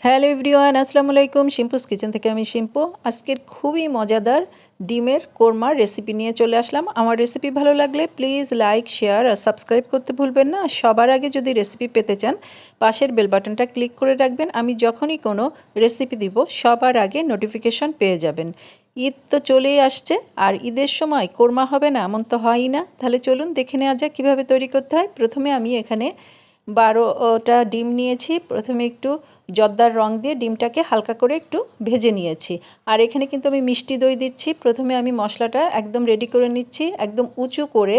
Hello everyone, আসসালামু আলাইকুম। শিম্পুস kitchen থেকে আমি শিম্পু। আজকের খুবই মজাদার ডিমের কোরমার রেসিপি নিয়ে চলে আসলাম। আমার রেসিপি ভালো লাগলে প্লিজ লাইক, শেয়ার আর সাবস্ক্রাইব করতে ভুলবেন না। সবার আগে যদি রেসিপি পেতে চান পাশের বেল বাটনটা ক্লিক করে রাখবেন। আমি যখনই কোনো রেসিপি দিব সবার আগে নোটিফিকেশন পেয়ে যাবেন। ঈদ তো চলেই আসছে, আর ঈদের সময় কোরমা হবে না এমন তো হয়ই না। তাহলে চলুন দেখে নেওয়া যাক কীভাবে তৈরি করতে হয়। প্রথমে আমি এখানে 12টা ডিম নিয়েছি। প্রথমে একটু জর্দার রং দিয়ে ডিমটাকে হালকা করে একটু ভেজে নিয়েছি। আর এখানে কিন্তু আমি মিষ্টি দই দিচ্ছি। প্রথমে আমি মশলাটা একদম রেডি করে নিচ্ছি। একদম উঁচু করে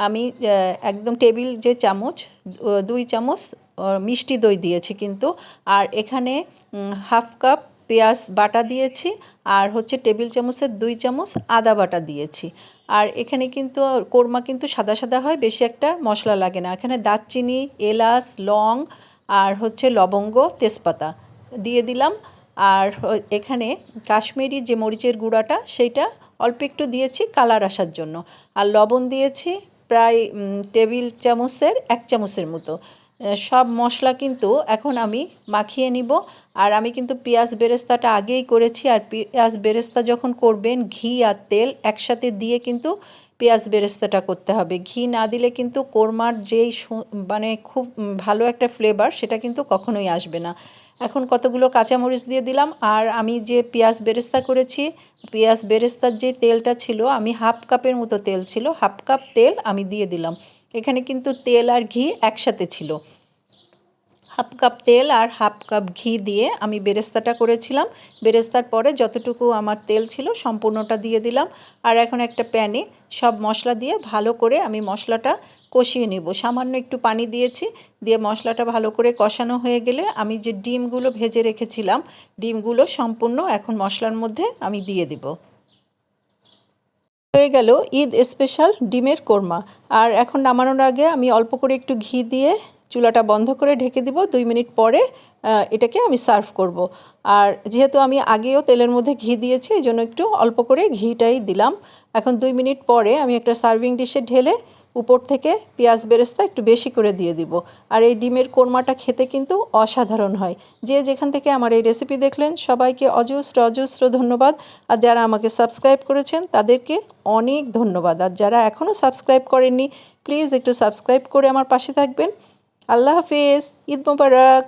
আমি একদম টেবিল যে চামচ 2 চামচ মিষ্টি দই দিয়েছি কিন্তু। আর এখানে হাফ কাপ পেঁয়াজ বাটা দিয়েছি, আর হচ্ছে টেবিল চামচের 2 চামচ আদা বাটা দিয়েছি। আর এখানে কিন্তু কোরমা কিন্তু সাদা সাদা হয়, বেশি একটা মশলা লাগে না। এখানে দারচিনি, এলাচ, লং আর হচ্ছে লবঙ্গ, তেজপাতা দিয়ে দিলাম। আর এখানে কাশ্মীরি যে মরিচের গুঁড়াটা সেইটা অল্প একটু দিয়েছি কালার আসার জন্য। আর লবণ দিয়েছি প্রায় টেবিল চামচের 1 চামচের মতো। সব মশলা কিন্তু এখন আমি মাখিয়ে নিব। আর আমি কিন্তু পেঁয়াজ বেরেস্তাটা আগেই করেছি। আর পেঁয়াজ বেরেস্তা যখন করবেন ঘি আর তেল একসাথে দিয়ে কিন্তু পেঁয়াজ বেরেস্তাটা করতে হবে। ঘি না দিলে কিন্তু কোরমার যেই মানে খুব ভালো একটা ফ্লেভার সেটা কিন্তু কখনোই আসবে না। এখন কতগুলো কাঁচামরিচ দিয়ে দিলাম। আর আমি যে পেঁয়াজ বেরেস্তা করেছি, পেঁয়াজ বেরেস্তার যে তেলটা ছিল, আমি হাফ কাপের মতো তেল ছিল, হাফ কাপ তেল আমি দিয়ে দিলাম। এখানে কিন্তু তেল আর ঘি একসাথে ছিল। হাফ কাপ তেল আর হাফ কাপ ঘি দিয়ে আমি বেরেস্তাটা করেছিলাম। বেরেস্তার পরে যতটুকু আমার তেল ছিল সম্পূর্ণটা দিয়ে দিলাম। আর এখন একটা প্যানে সব মশলা দিয়ে ভালো করে আমি মশলাটা কষিয়ে নেব। সামান্য একটু পানি দিয়েছি, দিয়ে মশলাটা ভালো করে কষানো হয়ে গেলে আমি যে ডিমগুলো ভেজে রেখেছিলাম ডিমগুলো সম্পূর্ণ এখন মশলার মধ্যে আমি দিয়ে দেব। হয়ে গেল ঈদ স্পেশাল ডিমের কোরমা। আর এখন নামানোর আগে আমি অল্প করে একটু ঘি দিয়ে চুলাটা বন্ধ করে ঢেকে দিব। 2 মিনিট পরে এটাকে আমি সার্ভ করব। আর যেহেতু আমি আগেও তেলের মধ্যে ঘি দিয়েছি এই জন্য একটু অল্প করে ঘিটাই দিলাম। এখন 2 মিনিট পরে আমি একটা সার্ভিং ডিশে ঢেলে উপর থেকে পেঁয়াজ বেরেস্তা একটু বেশি করে দিয়ে দিব। আর এই ডিমের কোরমাটা খেতে কিন্তু অসাধারণ হয়। যে যেখান থেকে আমার এই রেসিপি দেখলেন সবাইকে অজস্র অজস্র ধন্যবাদ। আর যারা আমাকে সাবস্ক্রাইব করেছেন তাদেরকে অনেক ধন্যবাদ। আর যারা এখনও সাবস্ক্রাইব করেননি প্লিজ একটু সাবস্ক্রাইব করে আমার পাশে থাকবেন। আল্লাহ হাফেজ, ঈদ মোবারক।